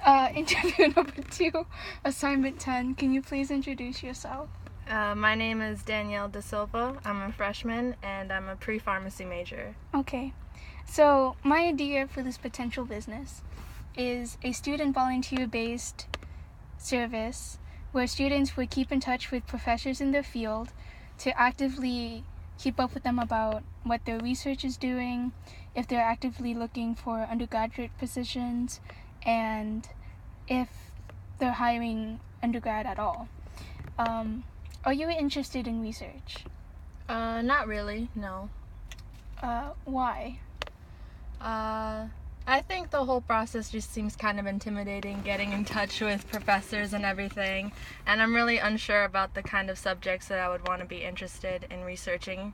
Interview number 2, assignment 10. Can you please introduce yourself? My name is Danielle De Silva. I'm a freshman and I'm a pre-pharmacy major. Okay. So, my idea for this potential business is a student volunteer-based service where students would keep in touch with professors in their field to actively keep up with them about what their research is doing, if they're actively looking for undergraduate positions, and if they're hiring undergrad at all. Are you interested in research? Not really, no. Why? I think the whole process just seems kind of intimidating, getting in touch with professors and everything, and I'm really unsure about the kind of subjects that I would want to be interested in researching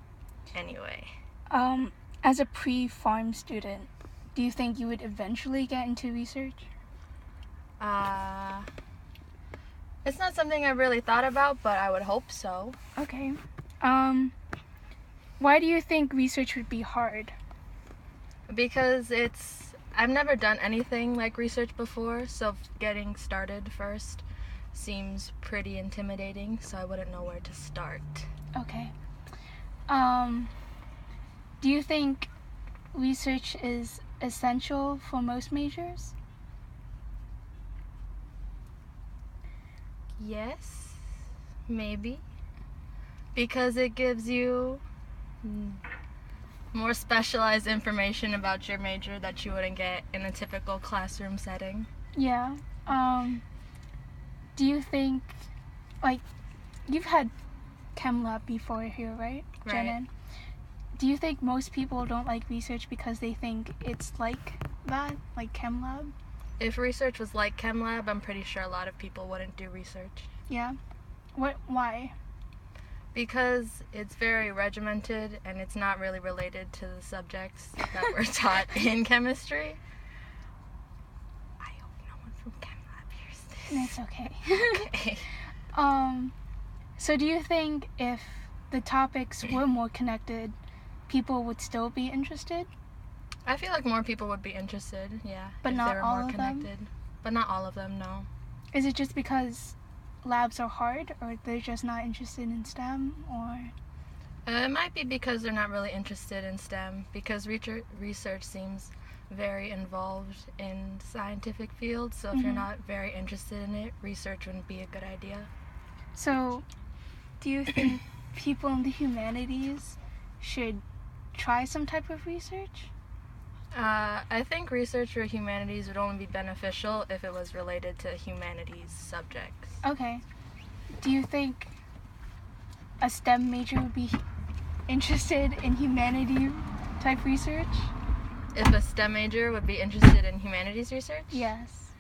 anyway. As a pre-pharm student, do you think you would eventually get into research? It's not something I've really thought about, but I would hope so. Okay. Why do you think research would be hard? Because I've never done anything like research before, so getting started first seems pretty intimidating, so I wouldn't know where to start. Okay. Do you think research is essential for most majors? Yes, maybe. Because it gives you more specialized information about your major that you wouldn't get in a typical classroom setting. Yeah. Do you think, you've had chem lab before here, right? Right. Jenin? Do you think most people don't like research because they think it's like that, like chem lab? If research was like chem lab, I'm pretty sure a lot of people wouldn't do research. Yeah? Why? Because it's very regimented and it's not really related to the subjects that were taught in chemistry. I hope no one from chem lab hears this. It's okay. Okay. So do you think if the topics were more connected, people would still be interested? I feel like more people would be interested, yeah. But if not they were all more of them? connected. But not all of them, no. Is it just because labs are hard, or they're just not interested in STEM, or? It might be because they're not really interested in STEM, because research seems very involved in scientific fields, so if you're not very interested in it, research wouldn't be a good idea. So, do you think people in the humanities should try some type of research? I think research for humanities would only be beneficial if it was related to humanities subjects. Okay. Do you think a STEM major would be interested in humanity type research? If a STEM major would be interested in humanities research? Yes.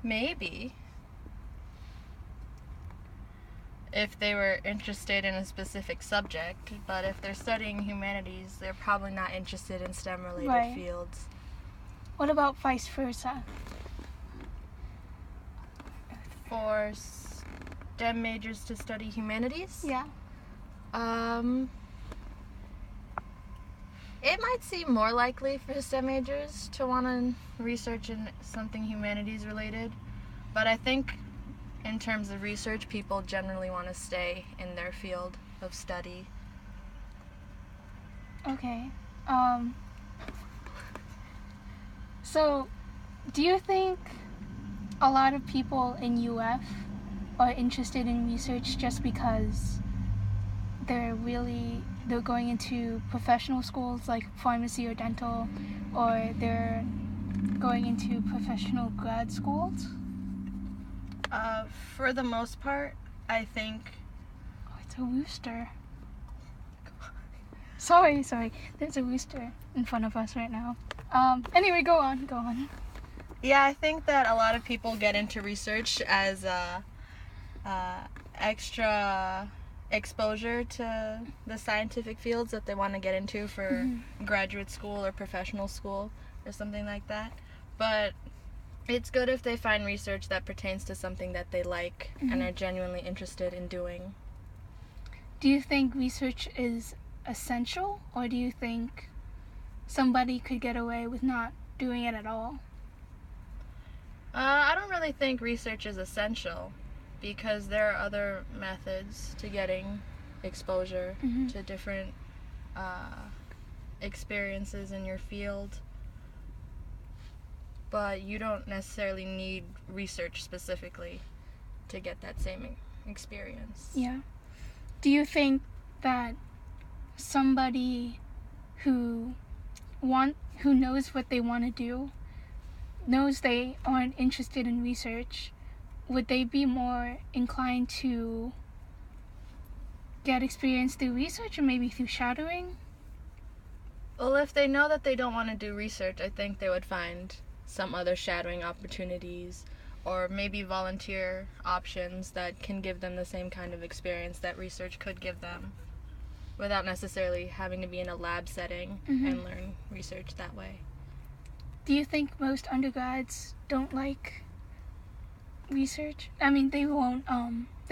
Maybe. If they were interested in a specific subject, but if they're studying humanities, they're probably not interested in STEM-related fields. What about vice versa? For STEM majors to study humanities? Yeah. It might seem more likely for STEM majors to want to research in something humanities related, but I think in terms of research, people generally want to stay in their field of study. Okay. So, do you think a lot of people in UF are interested in research just because they're going into professional schools like pharmacy or dental, or they're going into professional grad schools? For the most part, I think... Oh, it's a rooster. Sorry. There's a rooster in front of us right now. Anyway, go on. Yeah, I think that a lot of people get into research as extra exposure to the scientific fields that they want to get into for graduate school or professional school or something like that. But it's good if they find research that pertains to something that they like and are genuinely interested in doing. Do you think research is essential, or do you think somebody could get away with not doing it at all? I don't really think research is essential because there are other methods to getting exposure to different experiences in your field. But you don't necessarily need research specifically to get that same experience. Yeah. Do you think that somebody who knows what they want to do, knows they aren't interested in research, would they be more inclined to get experience through research or maybe through shadowing? Well, if they know that they don't want to do research, I think they would find some other shadowing opportunities or maybe volunteer options that can give them the same kind of experience that research could give them without necessarily having to be in a lab setting and learn research that way. Do you think most undergrads don't like research? I mean, they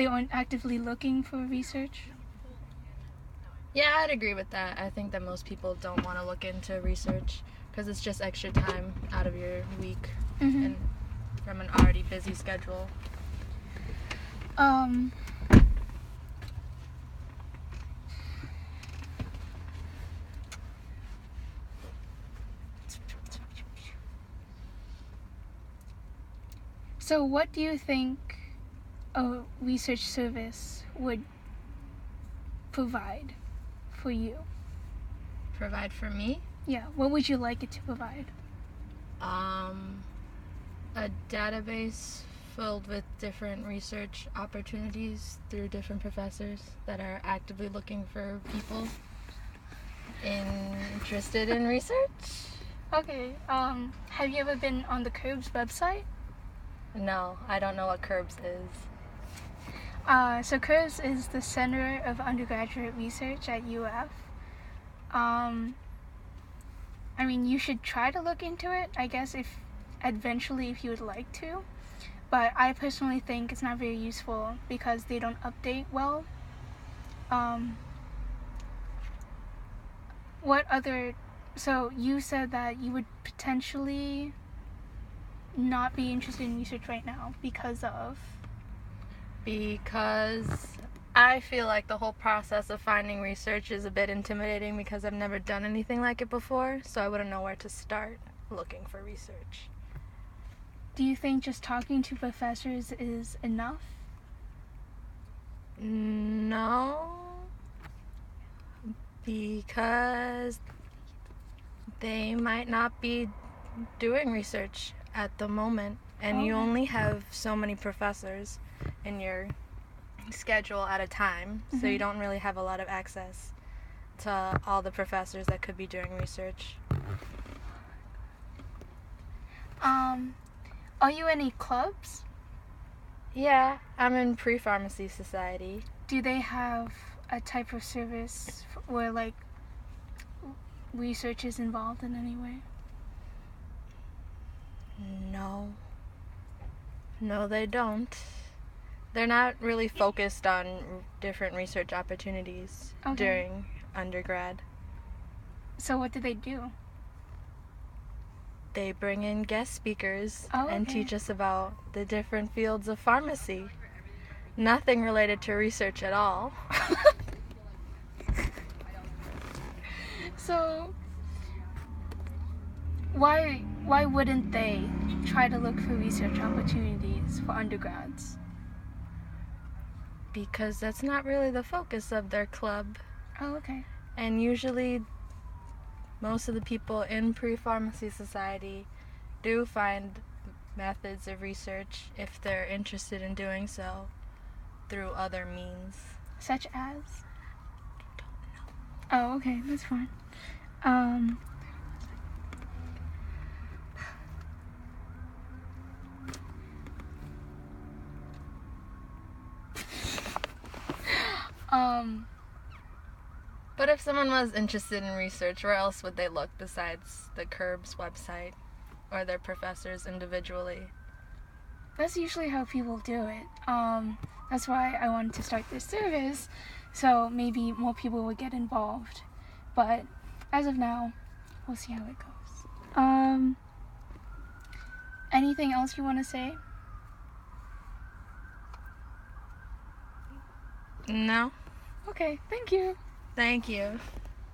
aren't actively looking for research? Yeah, I'd agree with that. I think that most people don't want to look into research because it's just extra time out of your week and from an already busy schedule. So what do you think a research service would provide for you? Provide for me? Yeah, what would you like it to provide? A database filled with different research opportunities through different professors that are actively looking for people interested in research. Okay, have you ever been on the CURBS website? No, I don't know what CURBS is. So CURBS is the Center of Undergraduate Research at UF. I mean, you should try to look into it, I guess, if you would like to. But I personally think it's not very useful because they don't update well. So you said that you would potentially not be interested in research right now because I feel like the whole process of finding research is a bit intimidating because I've never done anything like it before, so I wouldn't know where to start looking for research. Do you think just talking to professors is enough? No, because they might not be doing research at the moment, and you only have so many professors in your schedule at a time, so you don't really have a lot of access to all the professors that could be doing research. Are you in any clubs? Yeah, I'm in Pre-Pharmacy Society. Do they have a type of service where, like, research is involved in any way? No, they don't. They're not really focused on different research opportunities during undergrad. So what do they do? They bring in guest speakers and teach us about the different fields of pharmacy. Nothing related to research at all. So why wouldn't they try to look for research opportunities for undergrads? Because that's not really the focus of their club. Oh, okay. And usually most of the people in Pre-Pharmacy Society do find methods of research if they're interested in doing so through other means. Such as? I don't know. Oh, okay, that's fine. But if someone was interested in research, where else would they look besides the CURBS website or their professors individually? That's usually how people do it. That's why I wanted to start this service, so maybe more people would get involved. But as of now, we'll see how it goes. Anything else you want to say? No. Okay, thank you. Thank you.